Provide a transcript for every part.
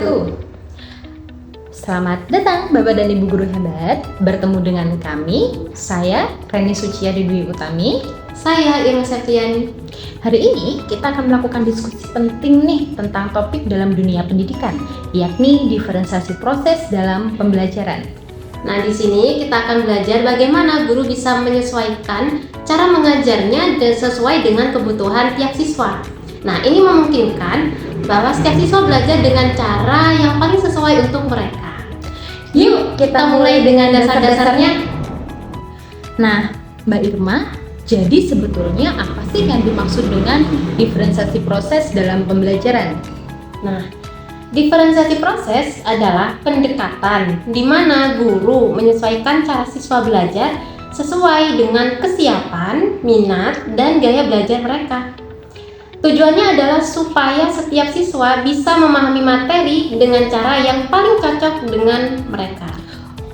wabarakatuh. Selamat datang Bapak dan Ibu Guru hebat. Bertemu dengan kami, saya Reni Suciadi Dwi Utami. Saya Irma Septiani. Hari ini kita akan melakukan diskusi penting nih tentang topik dalam dunia pendidikan, yakni diferensiasi proses dalam pembelajaran. Nah, di sini kita akan belajar bagaimana guru bisa menyesuaikan cara mengajarnya dan sesuai dengan kebutuhan tiap siswa. Nah, ini memungkinkan bahwa setiap siswa belajar dengan cara yang paling sesuai untuk mereka. Yuk, kita mulai dengan dasar-dasarnya. Nah, Mbak Irma, jadi sebetulnya apa sih yang dimaksud dengan diferensiasi proses dalam pembelajaran? Nah, diferensiasi proses adalah pendekatan di mana guru menyesuaikan cara siswa belajar sesuai dengan kesiapan, minat, dan gaya belajar mereka. Tujuannya adalah supaya setiap siswa bisa memahami materi dengan cara yang paling cocok dengan mereka.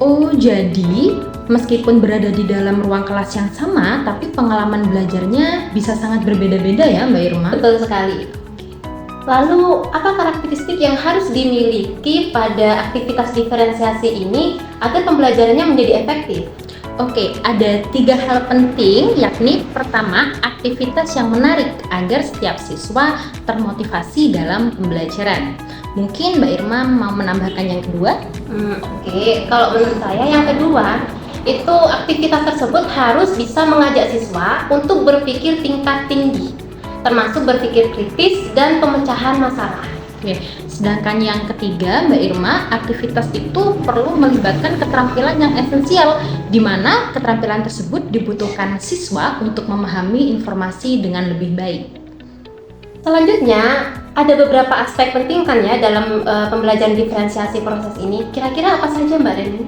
Oh, jadi meskipun berada di dalam ruang kelas yang sama, tapi pengalaman belajarnya bisa sangat berbeda-beda ya Mbak Irma? Betul sekali. Lalu, apa karakteristik yang harus dimiliki pada aktivitas diferensiasi ini agar pembelajarannya menjadi efektif? Oke, ada 3 hal penting, yakni pertama, aktivitas yang menarik agar setiap siswa termotivasi dalam pembelajaran. Mungkin Mbak Irma mau menambahkan yang kedua? Oke, kalau menurut saya yang kedua, itu aktivitas tersebut harus bisa mengajak siswa untuk berpikir tingkat tinggi, termasuk berpikir kritis dan pemecahan masalah. Oke. Sedangkan yang ketiga, Mbak Irma, aktivitas itu perlu melibatkan keterampilan yang esensial, di mana keterampilan tersebut dibutuhkan siswa untuk memahami informasi dengan lebih baik. Selanjutnya, ada beberapa aspek penting kan ya dalam pembelajaran diferensiasi proses ini. Kira-kira apa saja Mbak Reni?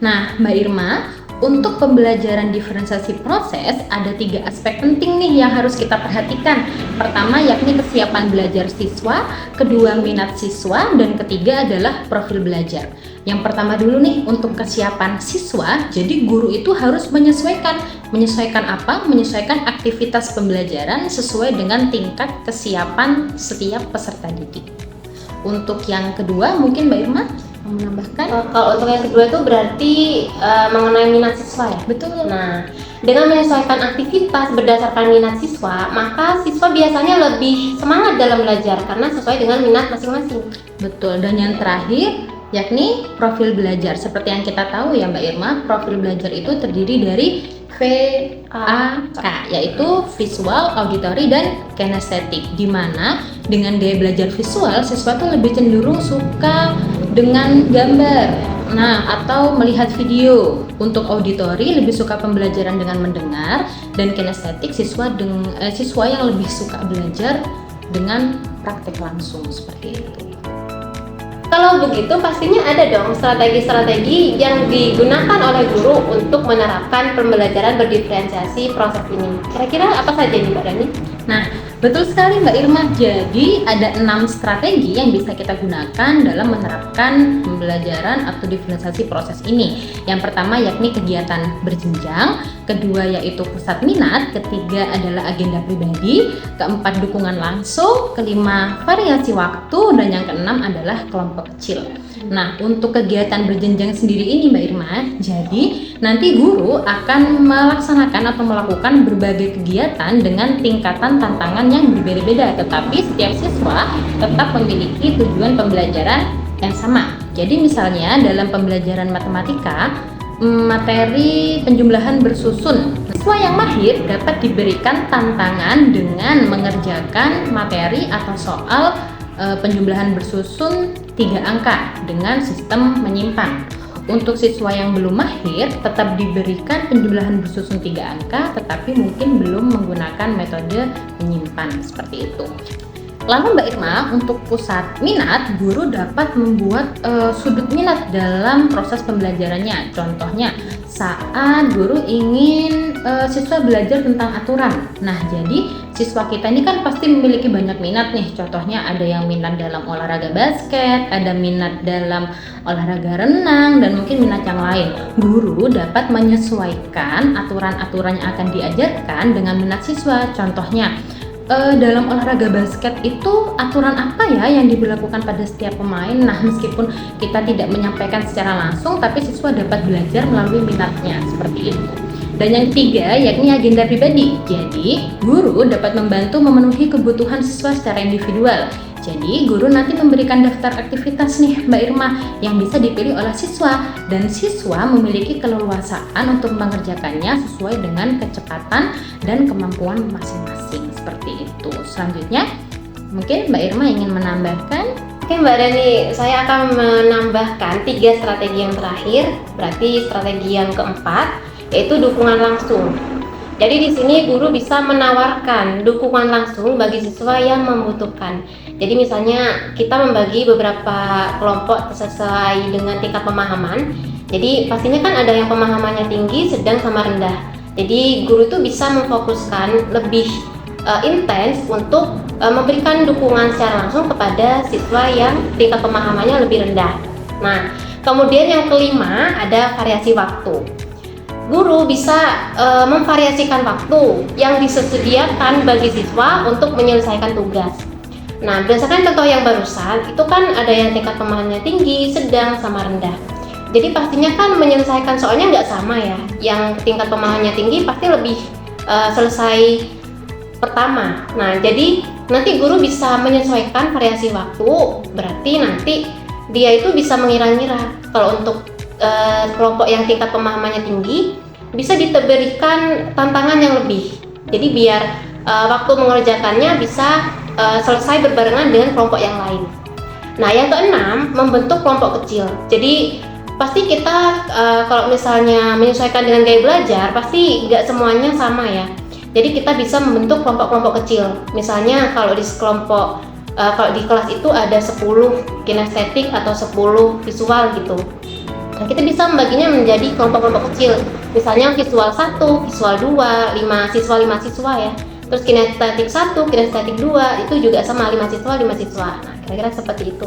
Nah, Mbak Irma, untuk pembelajaran diferensiasi proses ada 3 aspek penting nih yang harus kita perhatikan. Pertama yakni kesiapan belajar siswa, kedua minat siswa, dan ketiga adalah profil belajar. Yang pertama dulu nih untuk kesiapan siswa, jadi guru itu harus menyesuaikan. Menyesuaikan apa? Menyesuaikan aktivitas pembelajaran sesuai dengan tingkat kesiapan setiap peserta didik. Untuk yang kedua mungkin Mbak Irma menambahkan? Kalau untuk yang kedua itu berarti mengenai minat siswa ya? Betul. Nah, dengan menyesuaikan aktivitas berdasarkan minat siswa, maka siswa biasanya lebih semangat dalam belajar karena sesuai dengan minat masing-masing. Betul, dan yang terakhir yakni profil belajar. Seperti yang kita tahu ya Mbak Irma, profil belajar itu terdiri dari VAK, yaitu visual, auditory, dan kinestetik. Di mana dengan gaya belajar visual, siswa tuh lebih cenderung suka dengan gambar, atau melihat video. Untuk auditory lebih suka pembelajaran dengan mendengar, dan kinestetik siswa yang lebih suka belajar dengan praktek langsung seperti itu. Kalau begitu pastinya ada dong strategi-strategi yang digunakan oleh guru untuk menerapkan pembelajaran berdiferensiasi proses ini. Kira-kira apa saja nih Mbak Rani? Nah, betul sekali Mbak Irma. Jadi ada 6 strategi yang bisa kita gunakan dalam menerapkan pembelajaran atau diferensiasi proses ini. Yang pertama yakni kegiatan berjenjang, kedua yaitu pusat minat, ketiga adalah agenda pribadi, keempat dukungan langsung, kelima variasi waktu, dan yang keenam adalah kelompok kecil. Nah, untuk kegiatan berjenjang sendiri ini Mbak Irma, jadi nanti guru akan melaksanakan atau melakukan berbagai kegiatan dengan tingkatan tantangan yang berbeda-beda, tetapi setiap siswa tetap memiliki tujuan pembelajaran yang sama. Jadi misalnya dalam pembelajaran matematika, materi penjumlahan bersusun, siswa yang mahir dapat diberikan tantangan dengan mengerjakan materi atau soal penjumlahan bersusun 3 angka dengan sistem menyimpan. Untuk siswa yang belum mahir tetap diberikan penjumlahan bersusun 3 angka, tetapi mungkin belum menggunakan metode menyimpan seperti itu. Lalu Mbak Irma, untuk pusat minat, guru dapat membuat sudut minat dalam proses pembelajarannya. Contohnya, saat guru ingin siswa belajar tentang aturan. Nah, jadi siswa kita ini kan pasti memiliki banyak minat nih. Contohnya ada yang minat dalam olahraga basket, ada minat dalam olahraga renang, dan mungkin minat yang lain. Guru dapat menyesuaikan aturan-aturan yang akan diajarkan dengan minat siswa. Contohnya, dalam olahraga basket itu aturan apa ya yang diberlakukan pada setiap pemain? Nah, meskipun kita tidak menyampaikan secara langsung, tapi siswa dapat belajar melalui minatnya, seperti itu. Dan yang ketiga, yakni agenda pribadi. Jadi, guru dapat membantu memenuhi kebutuhan siswa secara individual. Jadi, guru nanti memberikan daftar aktivitas nih, Mbak Irma, yang bisa dipilih oleh siswa. Dan siswa memiliki keleluasaan untuk mengerjakannya sesuai dengan kecepatan dan kemampuan masing-masing. Seperti itu. Selanjutnya, mungkin Mbak Irma ingin menambahkan. Oke Mbak Dani, saya akan menambahkan 3 strategi yang terakhir. Berarti strategi yang keempat, yaitu dukungan langsung. Jadi di sini guru bisa menawarkan dukungan langsung bagi siswa yang membutuhkan. Jadi misalnya kita membagi beberapa kelompok sesuai dengan tingkat pemahaman. Jadi pastinya kan ada yang pemahamannya tinggi, sedang sama rendah. Jadi guru itu bisa memfokuskan lebih intens untuk memberikan dukungan secara langsung kepada siswa yang tingkat pemahamannya lebih rendah. Nah, kemudian yang kelima ada variasi waktu. Guru bisa memvariasikan waktu yang disediakan bagi siswa untuk menyelesaikan tugas. Nah, berdasarkan contoh yang barusan, itu kan ada yang tingkat pemahamannya tinggi, sedang, sama rendah. Jadi pastinya kan menyelesaikan soalnya nggak sama ya. Yang tingkat pemahamannya tinggi pasti lebih selesai pertama. Nah, jadi nanti guru bisa menyesuaikan variasi waktu, berarti nanti dia itu bisa mengira-ngira. Kalau untuk kelompok yang tingkat pemahamannya tinggi, bisa diberikan tantangan yang lebih. Jadi biar waktu mengerjakannya bisa selesai berbarengan dengan kelompok yang lain. Nah, yang keenam, membentuk kelompok kecil. Jadi pasti kita kalau misalnya menyesuaikan dengan gaya belajar, pasti nggak semuanya sama ya. Jadi kita bisa membentuk kelompok-kelompok kecil. Misalnya kalau di kelompok kalau di kelas itu ada 10 kinestetik atau 10 visual gitu. Nah, kita bisa membaginya menjadi kelompok-kelompok kecil. Misalnya visual 1, visual 2, 5 siswa ya. Terus kinestetik 1, kinestetik 2 itu juga sama 5 siswa. Nah, kira-kira seperti itu.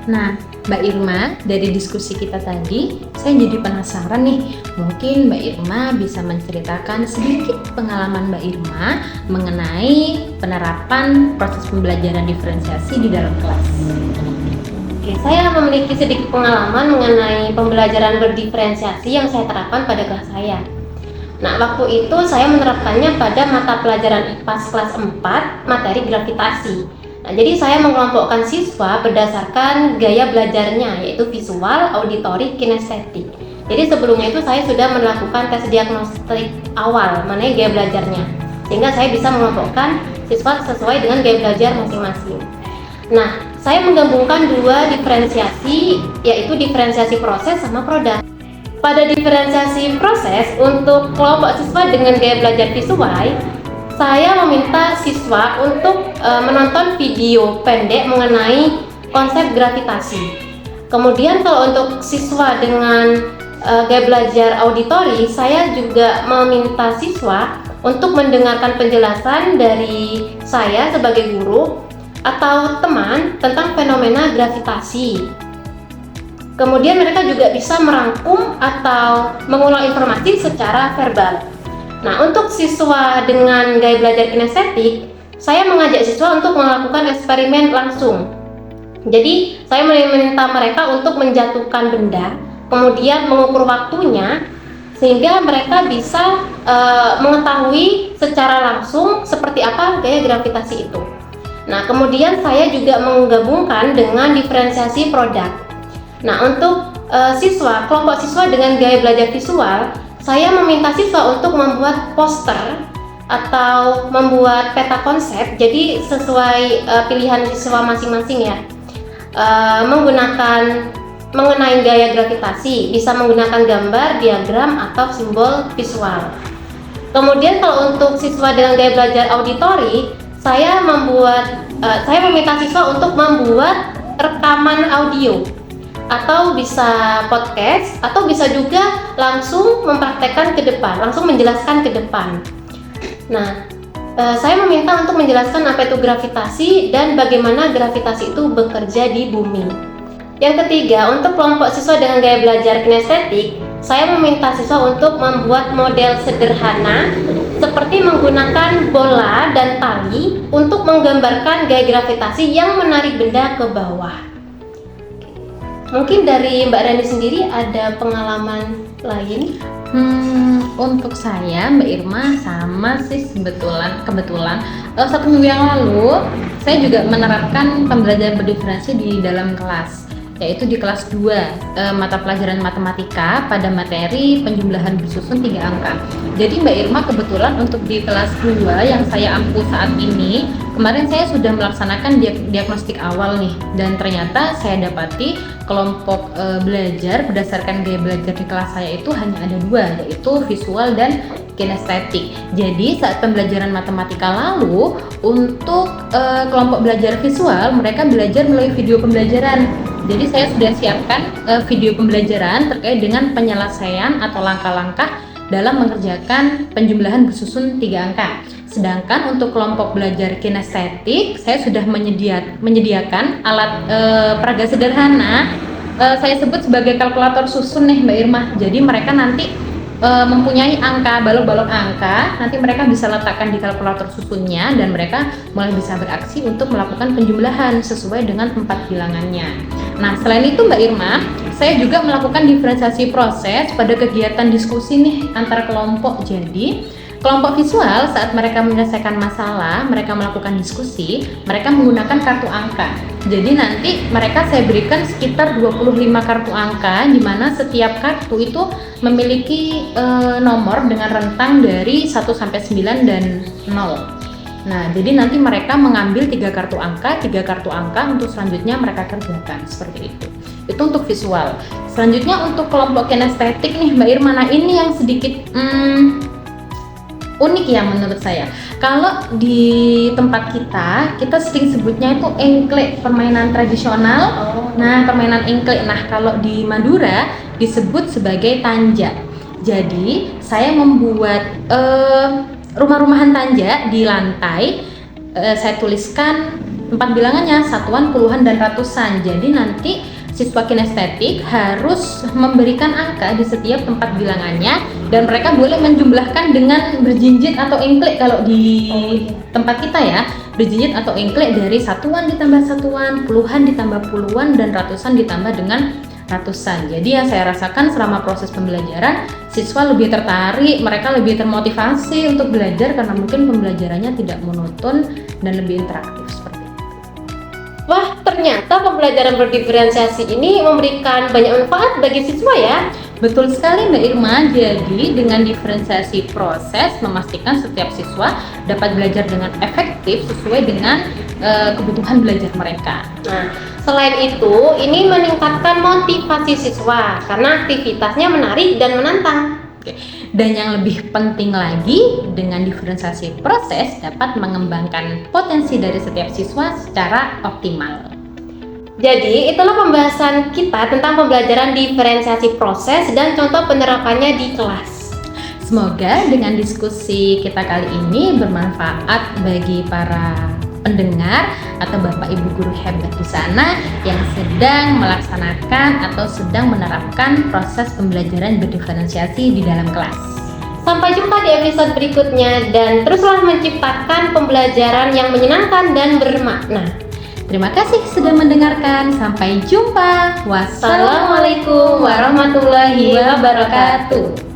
Nah, Mbak Irma, dari diskusi kita tadi, saya jadi penasaran nih. Mungkin Mbak Irma bisa menceritakan sedikit pengalaman Mbak Irma mengenai penerapan proses pembelajaran diferensiasi di dalam kelas. Oke, saya memiliki sedikit pengalaman mengenai pembelajaran berdiferensiasi yang saya terapkan pada kelas saya. Nah, waktu itu saya menerapkannya pada mata pelajaran IPA kelas 4, materi gravitasi. Nah, jadi saya mengelompokkan siswa berdasarkan gaya belajarnya, yaitu visual, auditori, kinestetik. Jadi sebelumnya itu saya sudah melakukan tes diagnostik awal mengenai gaya belajarnya, sehingga saya bisa mengelompokkan siswa sesuai dengan gaya belajar masing-masing. Nah, saya menggabungkan 2 diferensiasi, yaitu diferensiasi proses sama produk. Pada diferensiasi proses, untuk kelompok siswa dengan gaya belajar visual, saya meminta siswa untuk menonton video pendek mengenai konsep gravitasi. Kemudian kalau untuk siswa dengan gaya belajar auditori, saya juga meminta siswa untuk mendengarkan penjelasan dari saya sebagai guru atau teman tentang fenomena gravitasi. Kemudian mereka juga bisa merangkum atau mengulang informasi secara verbal. Nah, untuk siswa dengan gaya belajar kinestetik, saya mengajak siswa untuk melakukan eksperimen langsung. Jadi, saya meminta mereka untuk menjatuhkan benda, kemudian mengukur waktunya, sehingga mereka bisa mengetahui secara langsung seperti apa gaya gravitasi itu. Nah, kemudian saya juga menggabungkan dengan diferensiasi produk. Nah, untuk kelompok siswa dengan gaya belajar visual, saya meminta siswa untuk membuat poster atau membuat peta konsep, jadi sesuai pilihan siswa masing-masing ya. Mengenai gaya gravitasi, bisa menggunakan gambar, diagram, atau simbol visual. Kemudian kalau untuk siswa dengan gaya belajar auditori, saya meminta siswa untuk membuat rekaman audio, atau bisa podcast, atau bisa juga langsung mempraktekkan ke depan, langsung menjelaskan ke depan. Nah, saya meminta untuk menjelaskan apa itu gravitasi dan bagaimana gravitasi itu bekerja di bumi. Yang ketiga, untuk kelompok siswa dengan gaya belajar kinestetik, saya meminta siswa untuk membuat model sederhana seperti menggunakan bola dan tali untuk menggambarkan gaya gravitasi yang menarik benda ke bawah. Mungkin dari Mbak Rani sendiri ada pengalaman lain? Untuk saya, Mbak Irma, sama sih kebetulan 1 minggu yang lalu saya juga menerapkan pembelajaran berdiferensi di dalam kelas, yaitu di kelas 2 mata pelajaran matematika pada materi penjumlahan bersusun 3 angka. Jadi Mbak Irma, kebetulan untuk di kelas 2 yang saya ampu saat ini, kemarin saya sudah melaksanakan diagnostik awal nih, dan ternyata saya dapati kelompok belajar berdasarkan gaya belajar di kelas saya itu hanya ada 2, yaitu visual dan kinestetik. Jadi saat pembelajaran matematika lalu, untuk kelompok belajar visual, mereka belajar melalui video pembelajaran. Jadi saya sudah siapkan video pembelajaran terkait dengan penyelesaian atau langkah-langkah dalam mengerjakan penjumlahan bersusun 3 angka. Sedangkan untuk kelompok belajar kinestetik, saya sudah menyediakan alat peraga sederhana, saya sebut sebagai kalkulator susun nih Mbak Irma. Jadi mereka nanti mempunyai angka, balok-balok angka, nanti mereka bisa letakkan di kalkulator susunnya dan mereka mulai bisa beraksi untuk melakukan penjumlahan sesuai dengan 4 bilangannya. Nah, selain itu Mbak Irma, saya juga melakukan diferensiasi proses pada kegiatan diskusi nih antar kelompok. Jadi kelompok visual saat mereka menyelesaikan masalah, mereka melakukan diskusi, mereka menggunakan kartu angka. Jadi nanti mereka saya berikan sekitar 25 kartu angka, di mana setiap kartu itu memiliki nomor dengan rentang dari 1 sampai 9 dan 0. Nah, jadi nanti mereka mengambil 3 kartu angka untuk selanjutnya mereka kerjakan seperti itu. Itu untuk visual. Selanjutnya untuk kelompok kinestetik nih Mbak Irma, nah ini yang sedikit unik ya menurut saya. Kalau di tempat kita sering sebutnya itu engklek, permainan tradisional. Nah, permainan engklek. Nah, kalau di Madura disebut sebagai tanja. Jadi saya membuat rumah-rumahan tanja di lantai. Saya tuliskan 4 bilangannya, satuan, puluhan, dan ratusan. Jadi nanti siswa kinestetik harus memberikan angka di setiap tempat bilangannya, dan mereka boleh menjumlahkan dengan berjinjit atau engklek. Kalau di tempat kita ya, berjinjit atau engklek dari satuan ditambah satuan, puluhan ditambah puluhan, dan ratusan ditambah dengan ratusan. Jadi yang saya rasakan selama proses pembelajaran, siswa lebih tertarik, mereka lebih termotivasi untuk belajar karena mungkin pembelajarannya tidak monoton dan lebih interaktif seperti itu. Wah, ternyata pembelajaran berdiferensiasi ini memberikan banyak manfaat bagi siswa ya. Betul sekali Mbak Irma, jadi dengan diferensiasi proses memastikan setiap siswa dapat belajar dengan efektif sesuai dengan kebutuhan belajar mereka. Nah, selain itu, ini meningkatkan motivasi siswa karena aktivitasnya menarik dan menantang. Dan yang lebih penting lagi, dengan diferensiasi proses dapat mengembangkan potensi dari setiap siswa secara optimal. Jadi, itulah pembahasan kita tentang pembelajaran diferensiasi proses dan contoh penerapannya di kelas. Semoga dengan diskusi kita kali ini bermanfaat bagi para pendengar atau Bapak Ibu guru hebat di sana yang sedang melaksanakan atau sedang menerapkan proses pembelajaran berdiferensiasi di dalam kelas. Sampai jumpa di episode berikutnya dan teruslah menciptakan pembelajaran yang menyenangkan dan bermakna. Terima kasih sudah mendengarkan. Sampai jumpa. Wassalamualaikum warahmatullahi wabarakatuh.